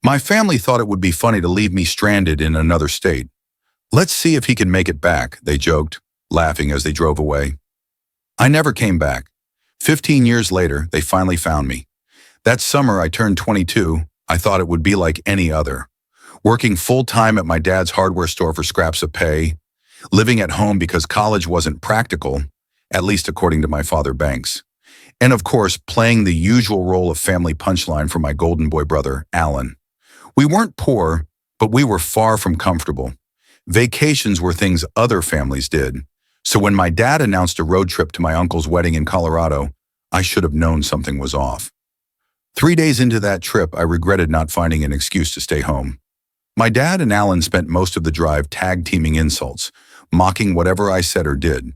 My family thought it would be funny to leave me stranded in another state. Let's see if he can make it back, they joked, laughing as they drove away. I never came back. 15 years later, they finally found me. That summer I turned 22, I thought it would be like any other. Working full-time at my dad's hardware store for scraps of pay, living at home because college wasn't practical, at least according to my father Banks. And of course, playing the usual role of family punchline for my golden boy brother, Alan. We weren't poor, but we were far from comfortable. Vacations were things other families did. So when my dad announced a road trip to my uncle's wedding in Colorado, I should have known something was off. 3 days into that trip, I regretted not finding an excuse to stay home. My dad and Alan spent most of the drive tag-teaming insults, mocking whatever I said or did.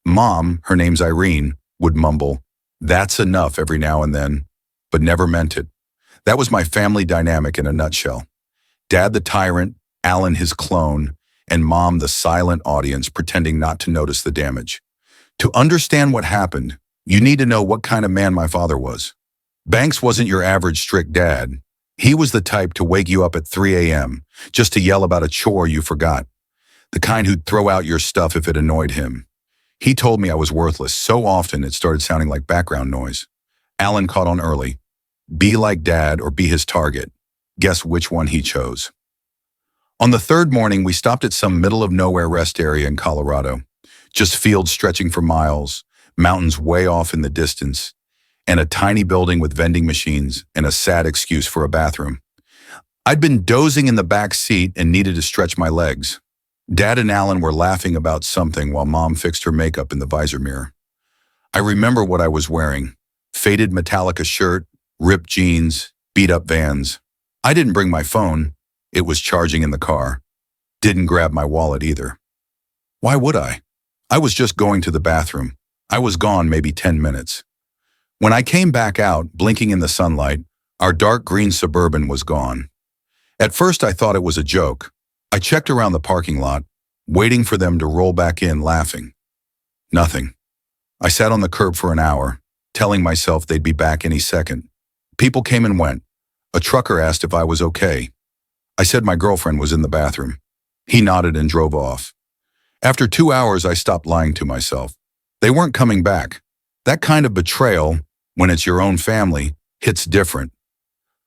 Mom, her name's Irene, would mumble, "That's enough," every now and then, but never meant it. That was my family dynamic in a nutshell. Dad the tyrant, Alan his clone, and Mom the silent audience pretending not to notice the damage. To understand what happened, you need to know what kind of man my father was. Banks wasn't your average strict dad. He was the type to wake you up at 3 a.m. just to yell about a chore you forgot. The kind who'd throw out your stuff if it annoyed him. He told me I was worthless so often it started sounding like background noise. Alan caught on early. Be like Dad or be his target. Guess which one he chose. On the third morning, we stopped at some middle-of-nowhere rest area in Colorado. Just fields stretching for miles, mountains way off in the distance, and a tiny building with vending machines and a sad excuse for a bathroom. I'd been dozing in the back seat and needed to stretch my legs. Dad and Alan were laughing about something while Mom fixed her makeup in the visor mirror. I remember what I was wearing. Faded Metallica shirt, ripped jeans, beat-up Vans. I didn't bring my phone. It was charging in the car. Didn't grab my wallet either. Why would I? I was just going to the bathroom. I was gone maybe 10 minutes. When I came back out, blinking in the sunlight, our dark green Suburban was gone. At first I thought it was a joke. I checked around the parking lot, waiting for them to roll back in laughing. Nothing. I sat on the curb for an hour, telling myself they'd be back any second. People came and went. A trucker asked if I was okay. I said my girlfriend was in the bathroom. He nodded and drove off. After 2 hours, I stopped lying to myself. They weren't coming back. That kind of betrayal, when it's your own family, hits different.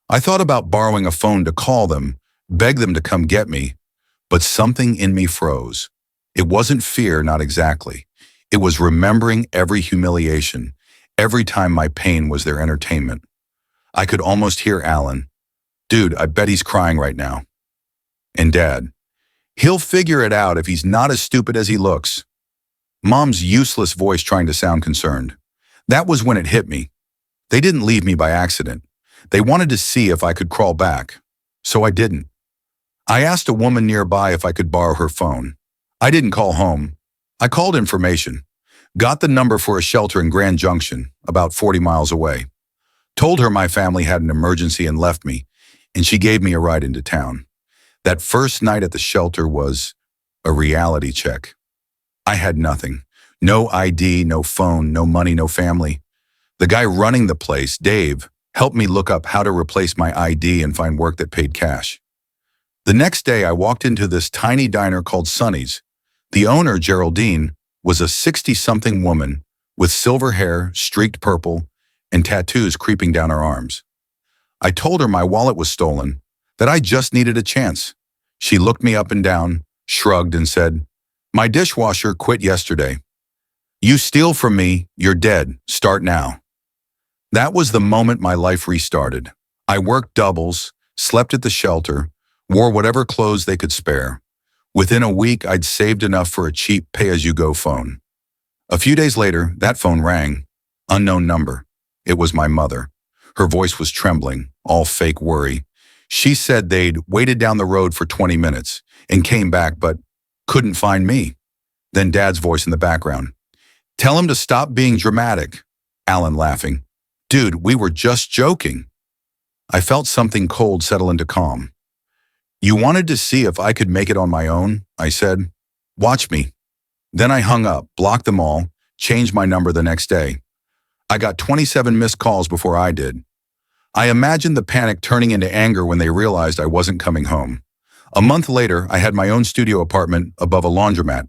I thought about borrowing a phone to call them, beg them to come get me, but something in me froze. It wasn't fear, not exactly. It was remembering every humiliation, every time my pain was their entertainment. I could almost hear Alan. Dude, I bet he's crying right now. And Dad, he'll figure it out if he's not as stupid as he looks. Mom's useless voice trying to sound concerned. That was when it hit me. They didn't leave me by accident. They wanted to see if I could crawl back. So I didn't. I asked a woman nearby if I could borrow her phone. I didn't call home. I called information. Got the number for a shelter in Grand Junction, about 40 miles away. Told her my family had an emergency and left me, and she gave me a ride into town. That first night at the shelter was a reality check. I had nothing. No ID, no phone, no money, no family. The guy running the place, Dave, helped me look up how to replace my ID and find work that paid cash. The next day, I walked into this tiny diner called Sonny's. The owner, Geraldine, was a 60-something woman with silver hair, streaked purple, and tattoos creeping down her arms. I told her my wallet was stolen, that I just needed a chance. She looked me up and down, shrugged, and said, "My dishwasher quit yesterday. You steal from me, you're dead. Start now." That was the moment my life restarted. I worked doubles, slept at the shelter, wore whatever clothes they could spare. Within a week, I'd saved enough for a cheap pay-as-you-go phone. A few days later, that phone rang. Unknown number. It was my mother. Her voice was trembling, all fake worry. She said they'd waited down the road for 20 minutes and came back, but couldn't find me. Then Dad's voice in the background. "Tell him to stop being dramatic." Alan laughing. "Dude, we were just joking." I felt something cold settle into calm. "You wanted to see if I could make it on my own?" I said. "Watch me." Then I hung up, blocked them all, changed my number the next day. I got 27 missed calls before I did. I imagined the panic turning into anger when they realized I wasn't coming home. A month later, I had my own studio apartment above a laundromat.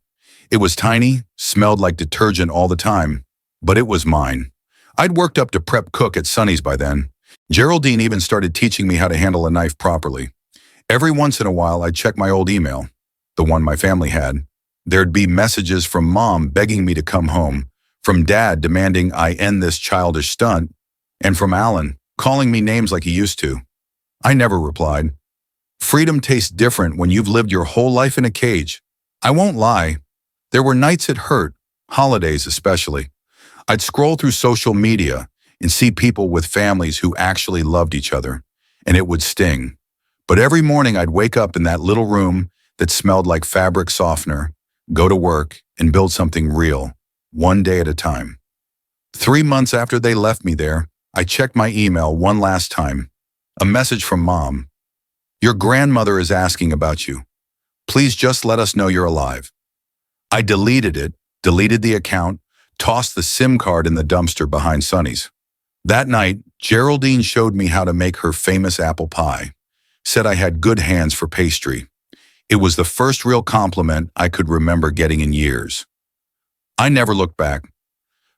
It was tiny, smelled like detergent all the time, but it was mine. I'd worked up to prep cook at Sonny's by then. Geraldine even started teaching me how to handle a knife properly. Every once in a while, I'd check my old email, the one my family had. There'd be messages from Mom begging me to come home, from Dad demanding I end this childish stunt, and from Alan calling me names like he used to. I never replied. Freedom tastes different when you've lived your whole life in a cage. I won't lie. There were nights it hurt, holidays especially. I'd scroll through social media and see people with families who actually loved each other, and it would sting. But every morning I'd wake up in that little room that smelled like fabric softener, go to work, and build something real, one day at a time. 3 months after they left me there, I checked my email one last time. A message from Mom. Your grandmother is asking about you. Please just let us know you're alive. I deleted it, deleted the account, tossed the SIM card in the dumpster behind Sonny's. That night, Geraldine showed me how to make her famous apple pie. Said I had good hands for pastry. It was the first real compliment I could remember getting in years. I never looked back.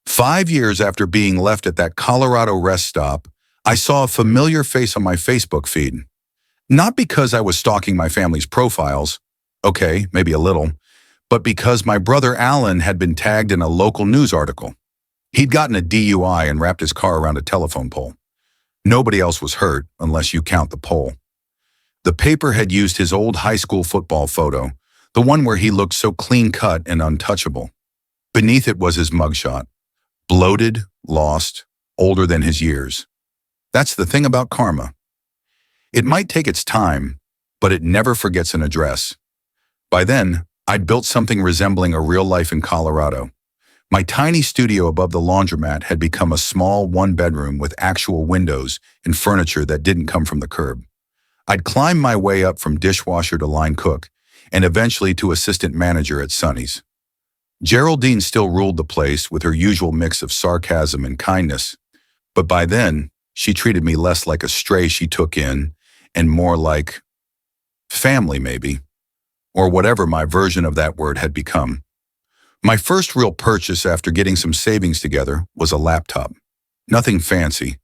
5 years after being left at that Colorado rest stop, I saw a familiar face on my Facebook feed. Not because I was stalking my family's profiles, okay, maybe a little, but because my brother Alan had been tagged in a local news article. He'd gotten a DUI and wrapped his car around a telephone pole. Nobody else was hurt, unless you count the pole. The paper had used his old high school football photo, the one where he looked so clean-cut and untouchable. Beneath it was his mugshot. Bloated, lost, older than his years. That's the thing about karma. It might take its time, but it never forgets an address. By then, I'd built something resembling a real life in Colorado. My tiny studio above the laundromat had become a small one-bedroom with actual windows and furniture that didn't come from the curb. I'd climbed my way up from dishwasher to line cook, and eventually to assistant manager at Sonny's. Geraldine still ruled the place with her usual mix of sarcasm and kindness, but by then, she treated me less like a stray she took in and more like family, maybe, or whatever my version of that word had become. My first real purchase after getting some savings together was a laptop. Nothing fancy,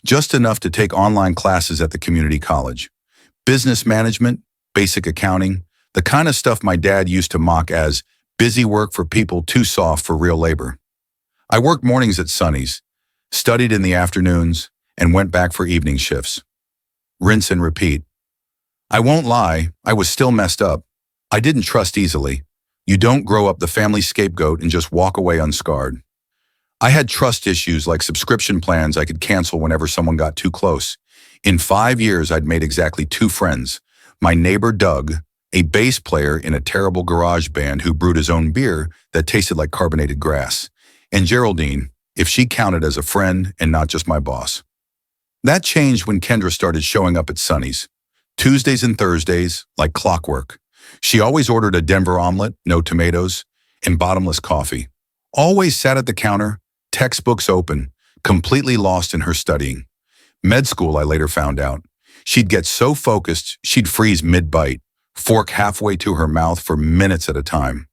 just enough to take online classes at the community college. Business management, basic accounting, the kind of stuff my dad used to mock as busy work for people too soft for real labor. I worked mornings at Sonny's, studied in the afternoons, and went back for evening shifts. Rinse and repeat. I won't lie, I was still messed up. I didn't trust easily. You don't grow up the family scapegoat and just walk away unscarred. I had trust issues like subscription plans I could cancel whenever someone got too close. In 5 years, I'd made exactly 2 friends. My neighbor Doug, a bass player in a terrible garage band who brewed his own beer that tasted like carbonated grass, and Geraldine, if she counted as a friend and not just my boss. That changed when Kendra started showing up at Sonny's. Tuesdays and Thursdays, like clockwork. She always ordered a Denver omelet, no tomatoes, and bottomless coffee. Always sat at the counter, textbooks open, completely lost in her studying. Med school, I later found out. She'd get so focused, she'd freeze mid-bite, fork halfway to her mouth for minutes at a time.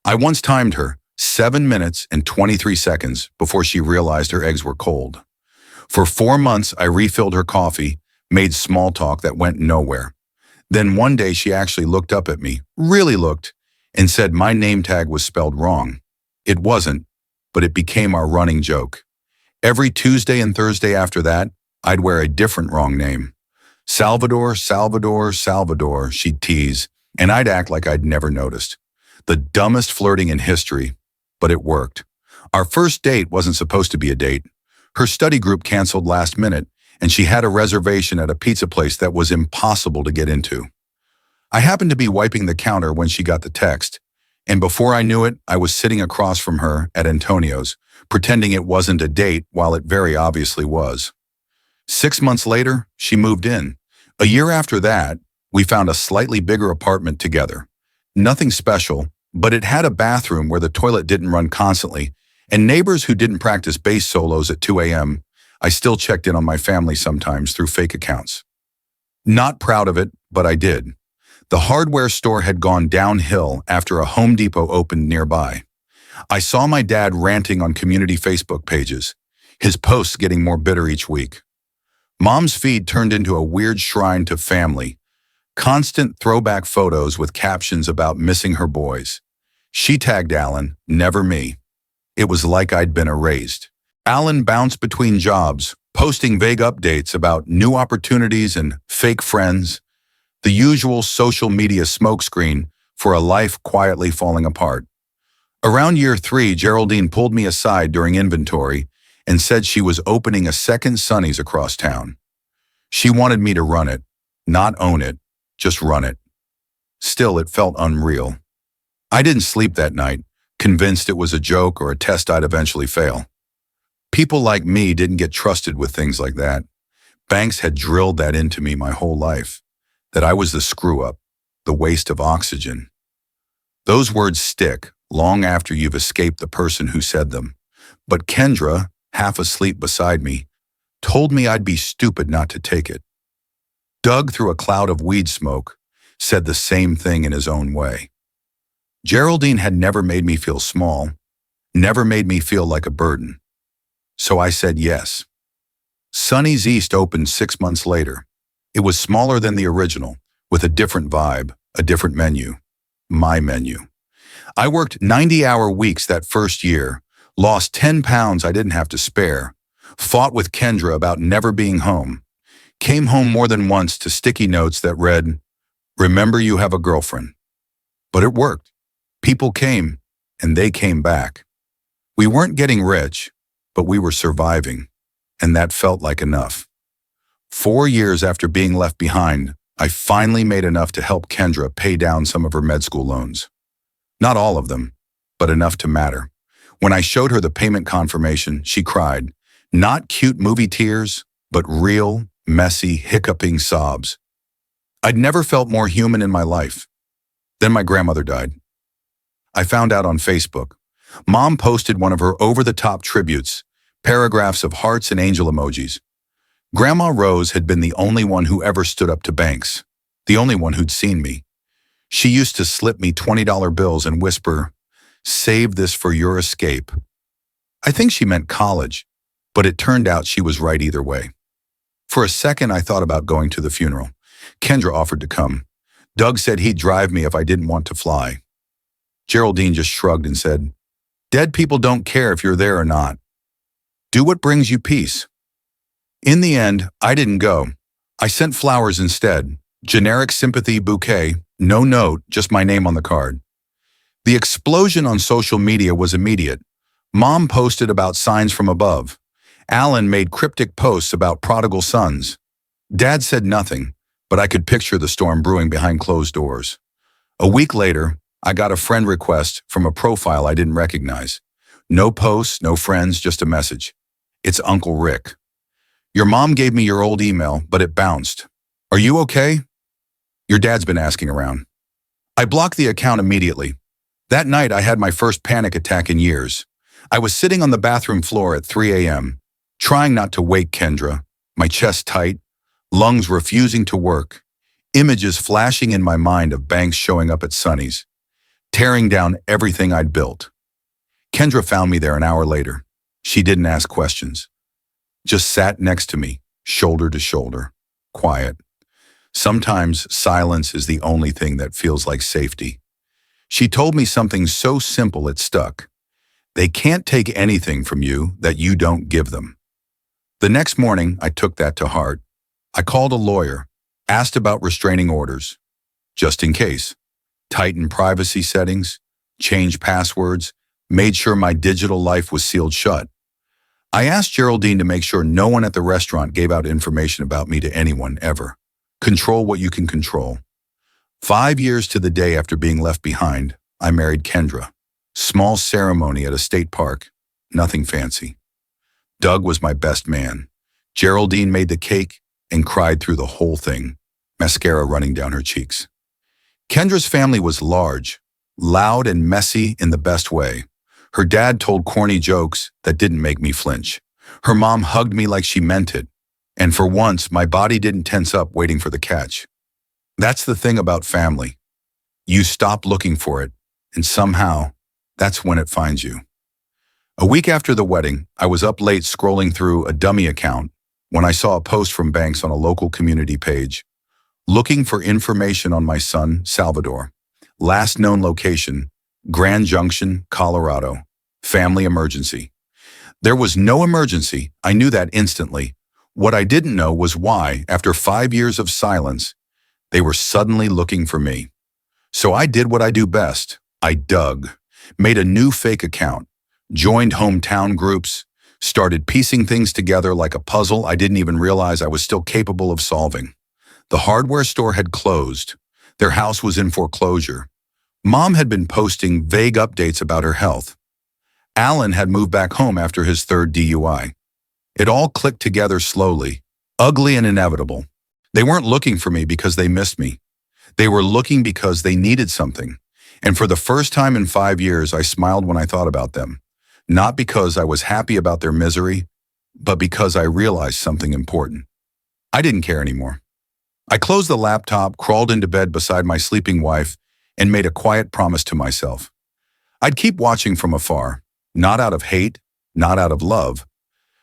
I once timed her 7 minutes and 23 seconds before she realized her eggs were cold. For 4 months, I refilled her coffee, made small talk that went nowhere. Then one day she actually looked up at me, really looked, and said my name tag was spelled wrong. It wasn't, but it became our running joke. Every Tuesday and Thursday after that, I'd wear a different wrong name. Salvador, Salvador, Salvador, she'd tease, and I'd act like I'd never noticed. The dumbest flirting in history, but it worked. Our first date wasn't supposed to be a date. Her study group canceled last minute, and she had a reservation at a pizza place that was impossible to get into. I happened to be wiping the counter when she got the text, and before I knew it, I was sitting across from her at Antonio's, pretending it wasn't a date while it very obviously was. 6 months later, she moved in. A year after that, we found a slightly bigger apartment together. Nothing special, but it had a bathroom where the toilet didn't run constantly, and neighbors who didn't practice bass solos at 2 a.m. I still checked in on my family sometimes through fake accounts. Not proud of it, but I did. The hardware store had gone downhill after a Home Depot opened nearby. I saw my dad ranting on community Facebook pages, his posts getting more bitter each week. Mom's feed turned into a weird shrine to family, constant throwback photos with captions about missing her boys. She tagged Alan, never me. It was like I'd been erased. Alan bounced between jobs, posting vague updates about new opportunities and fake friends, the usual social media smokescreen for a life quietly falling apart. Around year 3, Geraldine pulled me aside during inventory and said she was opening a second Sonny's across town. She wanted me to run it, not own it, just run it. Still, it felt unreal. I didn't sleep that night, convinced it was a joke or a test I'd eventually fail. People like me didn't get trusted with things like that. Banks had drilled that into me my whole life, that I was the screw-up, the waste of oxygen. Those words stick long after you've escaped the person who said them. But Kendra, half asleep beside me, told me I'd be stupid not to take it. Doug, through a cloud of weed smoke, said the same thing in his own way. Geraldine had never made me feel small, never made me feel like a burden. So I said yes. Sonny's East opened 6 months later. It was smaller than the original, with a different vibe, a different menu. My menu. I worked 90-hour weeks that first year, lost 10 pounds I didn't have to spare, fought with Kendra about never being home, came home more than once to sticky notes that read, "Remember you have a girlfriend." But it worked. People came, and they came back. We weren't getting rich, but we were surviving, and that felt like enough. 4 years after being left behind, I finally made enough to help Kendra pay down some of her med school loans. Not all of them, but enough to matter. When I showed her the payment confirmation, she cried. Not cute movie tears, but real, messy, hiccuping sobs. I'd never felt more human in my life. Then my grandmother died. I found out on Facebook. Mom posted one of her over-the-top tributes, paragraphs of hearts and angel emojis. Grandma Rose had been the only one who ever stood up to banks, the only one who'd seen me. She used to slip me $20 bills and whisper, "Save this for your escape." I think she meant college, but it turned out she was right either way. For a second, I thought about going to the funeral. Kendra offered to come. Doug said he'd drive me if I didn't want to fly. Geraldine just shrugged and said, "Dead people don't care if you're there or not. Do what brings you peace." In the end, I didn't go. I sent flowers instead. Generic sympathy bouquet, no note, just my name on the card. The explosion on social media was immediate. Mom posted about signs from above. Alan made cryptic posts about prodigal sons. Dad said nothing, but I could picture the storm brewing behind closed doors. A week later, I got a friend request from a profile I didn't recognize. No posts, no friends, just a message. "It's Uncle Rick. Your mom gave me your old email, but it bounced. Are you okay? Your dad's been asking around." I blocked the account immediately. That night, I had my first panic attack in years. I was sitting on the bathroom floor at 3 a.m., trying not to wake Kendra, my chest tight, lungs refusing to work, images flashing in my mind of banks showing up at Sonny's, tearing down everything I'd built. Kendra found me there an hour later. She didn't ask questions. Just sat next to me, shoulder to shoulder, quiet. Sometimes silence is the only thing that feels like safety. She told me something so simple it stuck. They can't take anything from you that you don't give them. The next morning, I took that to heart. I called a lawyer, asked about restraining orders, just in case. Tightened privacy settings, changed passwords, made sure my digital life was sealed shut. I asked Geraldine to make sure no one at the restaurant gave out information about me to anyone ever. Control what you can control. 5 years to the day after being left behind, I married Kendra. Small ceremony at a state park, nothing fancy. Doug was my best man. Geraldine made the cake and cried through the whole thing, mascara running down her cheeks. Kendra's family was large, loud and messy in the best way. Her dad told corny jokes that didn't make me flinch. Her mom hugged me like she meant it, and for once, my body didn't tense up waiting for the catch. That's the thing about family. You stop looking for it, and somehow, that's when it finds you. A week after the wedding, I was up late scrolling through a dummy account when I saw a post from Banks on a local community page, looking for information on my son, Salvador. Last known location, Grand Junction, Colorado. Family emergency. There was no emergency. I knew that instantly. What I didn't know was why, after 5 years of silence, they were suddenly looking for me. So I did what I do best. I dug, made a new fake account, joined hometown groups, started piecing things together like a puzzle I didn't even realize I was still capable of solving. The hardware store had closed. Their house was in foreclosure. Mom had been posting vague updates about her health. Alan had moved back home after his third DUI. It all clicked together slowly, ugly and inevitable. They weren't looking for me because they missed me. They were looking because they needed something. And for the first time in 5 years, I smiled when I thought about them. Not because I was happy about their misery, but because I realized something important. I didn't care anymore. I closed the laptop, crawled into bed beside my sleeping wife, and made a quiet promise to myself. I'd keep watching from afar, not out of hate, not out of love,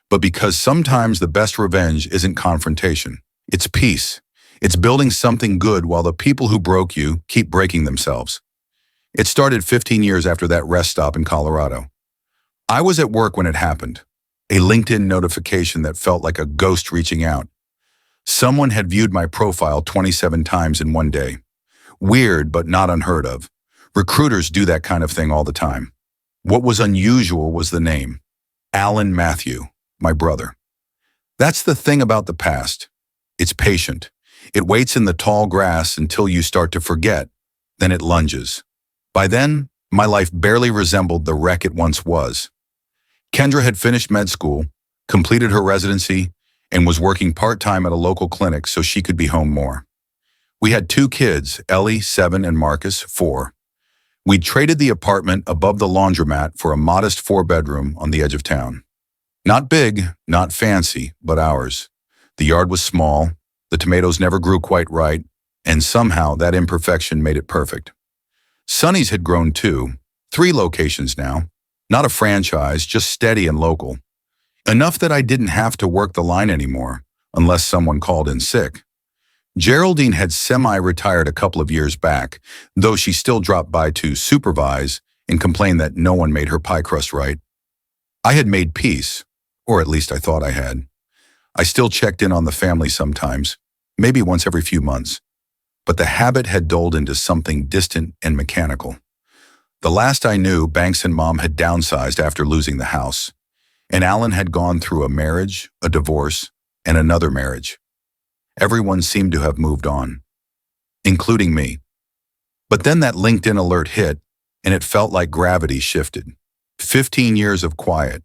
but because sometimes the best revenge isn't confrontation. It's peace. It's building something good while the people who broke you keep breaking themselves. It started 15 years after that rest stop in Colorado. I was at work when it happened. A LinkedIn notification that felt like a ghost reaching out. Someone had viewed my profile 27 times in one day. Weird, but not unheard of. Recruiters do that kind of thing all the time. What was unusual was the name. Alan Matthew, my brother. That's the thing about the past. It's patient. It waits in the tall grass until you start to forget. Then it lunges. By then, my life barely resembled the wreck it once was. Kendra had finished med school, completed her residency, and was working part-time at a local clinic so she could be home more. We had 2 kids, Ellie, 7, and Marcus, 4. We'd traded the apartment above the laundromat for a modest 4-bedroom on the edge of town. Not big, not fancy, but ours. The yard was small, the tomatoes never grew quite right, and somehow that imperfection made it perfect. Sonny's had grown too, 3 locations now. Not a franchise, just steady and local. Enough that I didn't have to work the line anymore, unless someone called in sick. Geraldine had semi-retired a couple of years back, though she still dropped by to supervise and complain that no one made her pie crust right. I had made peace, or at least I thought I had. I still checked in on the family sometimes, maybe once every few months, but the habit had dulled into something distant and mechanical. The last I knew, Banks and Mom had downsized after losing the house, and Alan had gone through a marriage, a divorce, and another marriage. Everyone seemed to have moved on, including me. But then that LinkedIn alert hit, and it felt like gravity shifted. 15 years of quiet,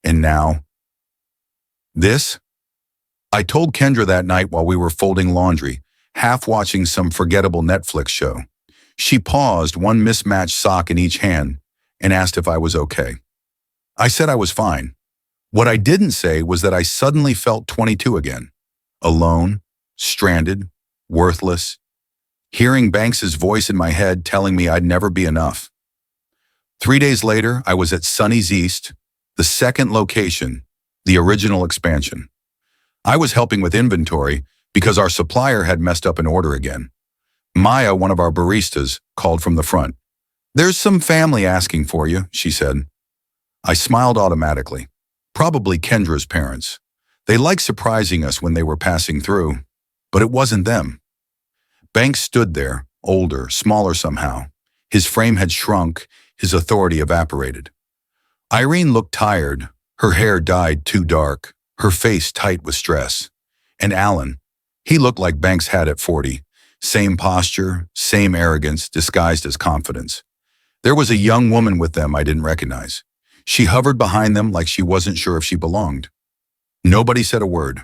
and now, this? I told Kendra that night while we were folding laundry, half watching some forgettable Netflix show. She paused, one mismatched sock in each hand, and asked if I was okay. I said I was fine. What I didn't say was that I suddenly felt 22 again. Alone, stranded, worthless. Hearing Banks's voice in my head telling me I'd never be enough. 3 days later, I was at Sunny's East, the second location, the original expansion. I was helping with inventory because our supplier had messed up an order again. Maya, one of our baristas, called from the front. "There's some family asking for you," she said. I smiled automatically. Probably Kendra's parents. They liked surprising us when they were passing through, but it wasn't them. Banks stood there, older, smaller somehow. His frame had shrunk, his authority evaporated. Irene looked tired, her hair dyed too dark, her face tight with stress. And Alan, he looked like Banks had at 40. Same posture, same arrogance, disguised as confidence. There was a young woman with them I didn't recognize. She hovered behind them like she wasn't sure if she belonged. Nobody said a word.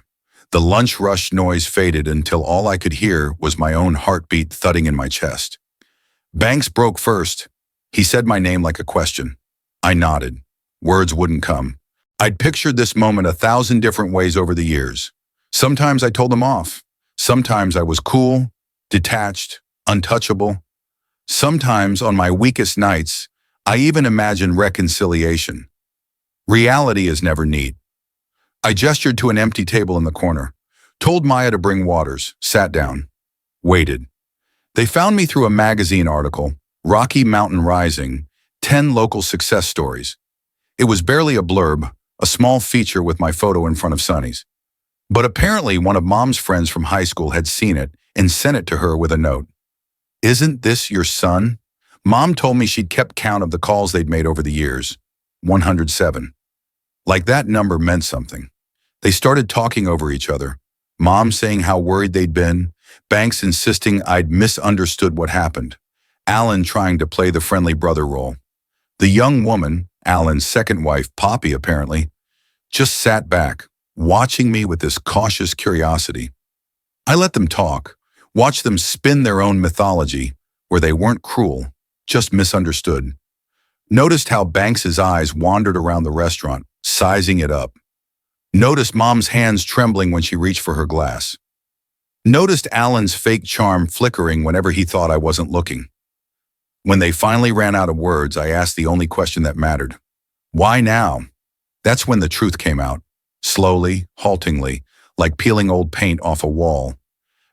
The lunch rush noise faded until all I could hear was my own heartbeat thudding in my chest. Banks broke first. He said my name like a question. I nodded. Words wouldn't come. I'd pictured this moment 1,000 different ways over the years. Sometimes I told them off. Sometimes I was cool, detached, untouchable. Sometimes, on my weakest nights, I even imagined reconciliation. Reality is never neat. I gestured to an empty table in the corner, told Maya to bring waters, sat down, waited. They found me through a magazine article, Rocky Mountain Rising, 10 local success stories. It was barely a blurb, a small feature with my photo in front of Sonny's. But apparently one of Mom's friends from high school had seen it and sent it to her with a note. "Isn't this your son?" Mom told me she'd kept count of the calls they'd made over the years. 107. Like that number meant something. They started talking over each other. Mom saying how worried they'd been, Banks insisting I'd misunderstood what happened, Alan trying to play the friendly brother role. The young woman, Alan's second wife, Poppy apparently, just sat back, watching me with this cautious curiosity. I let them talk, watched them spin their own mythology, where they weren't cruel, just misunderstood. Noticed how Banks's eyes wandered around the restaurant, sizing it up. Noticed Mom's hands trembling when she reached for her glass. Noticed Alan's fake charm flickering whenever he thought I wasn't looking. When they finally ran out of words, I asked the only question that mattered. Why now? That's when the truth came out, slowly, haltingly, like peeling old paint off a wall.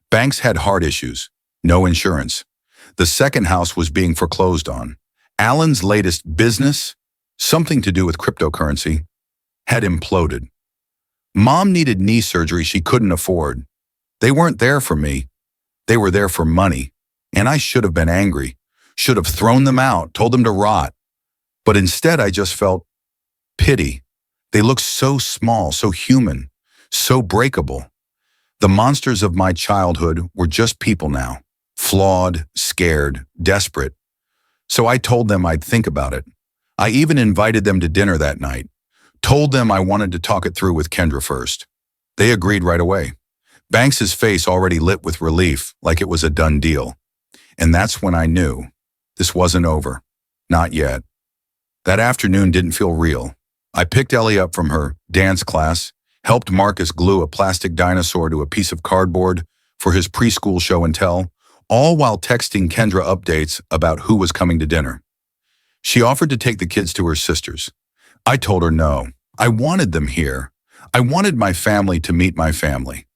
Banks had heart issues, no insurance. The second house was being foreclosed on. Alan's latest business, something to do with cryptocurrency, had imploded. Mom needed knee surgery she couldn't afford. They weren't there for me. They were there for money. And I should have been angry, should have thrown them out, told them to rot. But instead I just felt pity. They looked so small, so human, so breakable. The monsters of my childhood were just people now, flawed, scared, desperate. So I told them I'd think about it. I even invited them to dinner that night. Told them I wanted to talk it through with Kendra first. They agreed right away. Banks's face already lit with relief, like it was a done deal. And that's when I knew this wasn't over. Not yet. That afternoon didn't feel real. I picked Ellie up from her dance class, helped Marcus glue a plastic dinosaur to a piece of cardboard for his preschool show and tell, all while texting Kendra updates about who was coming to dinner. She offered to take the kids to her sister's. I told her no. I wanted them here. I wanted my family to meet my family.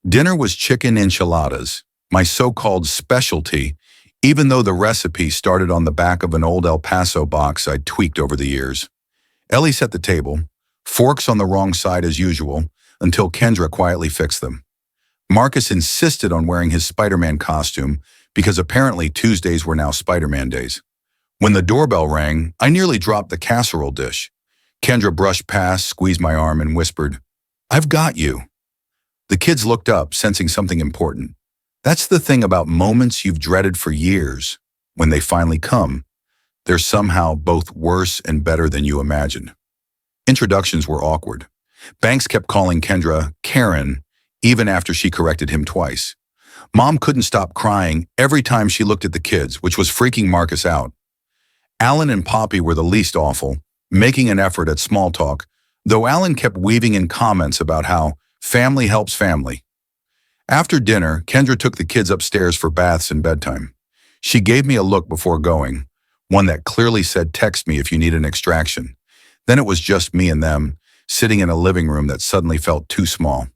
Dinner was chicken enchiladas, my so-called specialty, even though the recipe started on the back of an old El Paso box I'd tweaked over the years. Ellie set the table, forks on the wrong side as usual, until Kendra quietly fixed them. Marcus insisted on wearing his Spider-Man costume because apparently Tuesdays were now Spider-Man days. When the doorbell rang, I nearly dropped the casserole dish. Kendra brushed past, squeezed my arm, and whispered, "I've got you." The kids looked up, sensing something important. That's the thing about moments you've dreaded for years. When they finally come, they're somehow both worse and better than you imagined. Introductions were awkward. Banks kept calling Kendra Karen, even after she corrected him twice. Mom couldn't stop crying every time she looked at the kids, which was freaking Marcus out. Alan and Poppy were the least awful, making an effort at small talk, though Alan kept weaving in comments about how family helps family. After dinner, Kendra took the kids upstairs for baths and bedtime. She gave me a look before going, one that clearly said, "Text me if you need an extraction." Then it was just me and them, sitting in a living room that suddenly felt too small.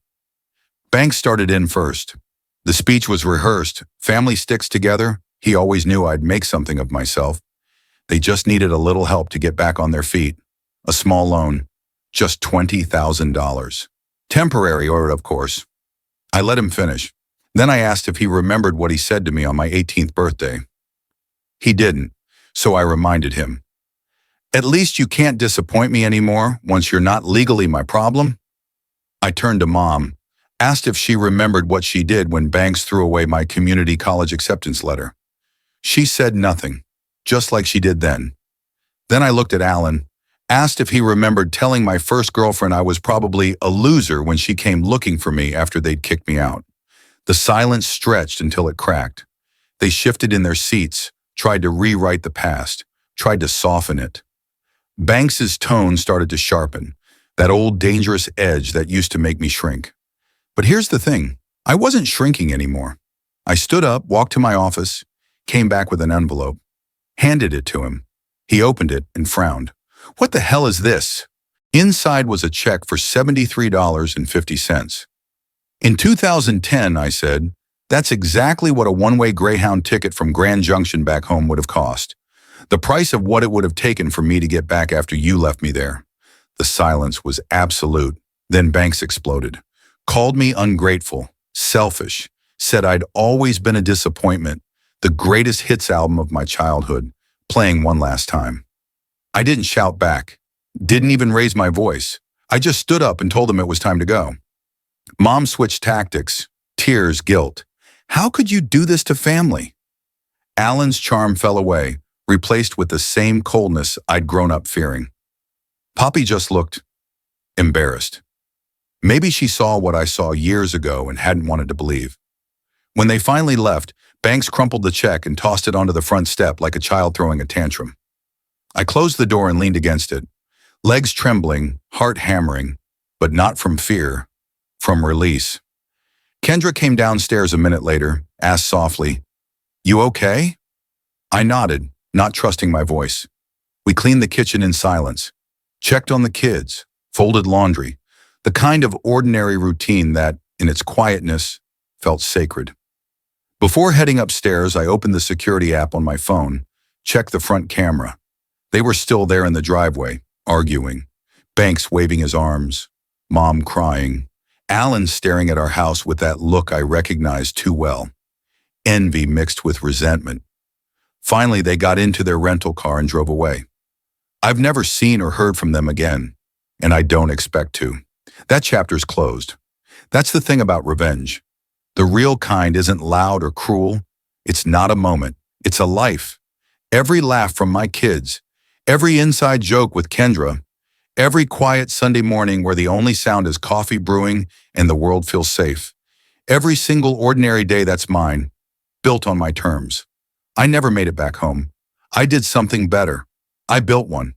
Banks started in first. The speech was rehearsed. Family sticks together. He always knew I'd make something of myself. They just needed a little help to get back on their feet. A small loan. Just $20,000. Temporary, or of course. I let him finish. Then I asked if he remembered what he said to me on my 18th birthday. He didn't, so I reminded him. "At least you can't disappoint me anymore once you're not legally my problem." I turned to Mom, asked if she remembered what she did when Banks threw away my community college acceptance letter. She said nothing, just like she did then. Then I looked at Alan, asked if he remembered telling my first girlfriend I was probably a loser when she came looking for me after they'd kicked me out. The silence stretched until it cracked. They shifted in their seats, tried to rewrite the past, tried to soften it. Banks's tone started to sharpen. That old dangerous edge that used to make me shrink. But here's the thing, I wasn't shrinking anymore. I stood up, walked to my office, came back with an envelope, handed it to him. He opened it and frowned. What the hell is this? Inside was a check for $73.50. In 2010, I said, that's exactly what a one-way Greyhound ticket from Grand Junction back home would have cost. The price of what it would have taken for me to get back after you left me there. The silence was absolute. Then Banks exploded. Called me ungrateful, selfish, said I'd always been a disappointment, the greatest hits album of my childhood, playing one last time. I didn't shout back, didn't even raise my voice. I just stood up and told him it was time to go. Mom switched tactics, tears, guilt. How could you do this to family? Alan's charm fell away, replaced with the same coldness I'd grown up fearing. Poppy just looked embarrassed. Maybe she saw what I saw years ago and hadn't wanted to believe. When they finally left, Banks crumpled the check and tossed it onto the front step like a child throwing a tantrum. I closed the door and leaned against it, legs trembling, heart hammering, but not from fear, from release. Kendra came downstairs a minute later, asked softly, "You okay?" I nodded, not trusting my voice. We cleaned the kitchen in silence, checked on the kids, folded laundry, the kind of ordinary routine that, in its quietness, felt sacred. Before heading upstairs, I opened the security app on my phone, checked the front camera. They were still there in the driveway, arguing. Banks waving his arms, Mom crying, Alan staring at our house with that look I recognized too well. Envy mixed with resentment. Finally, they got into their rental car and drove away. I've never seen or heard from them again, and I don't expect to. That chapter's closed. That's the thing about revenge. The real kind isn't loud or cruel. It's not a moment. It's a life. Every laugh from my kids, every inside joke with Kendra, every quiet Sunday morning where the only sound is coffee brewing and the world feels safe. Every single ordinary day that's mine, built on my terms. I never made it back home. I did something better. I built one.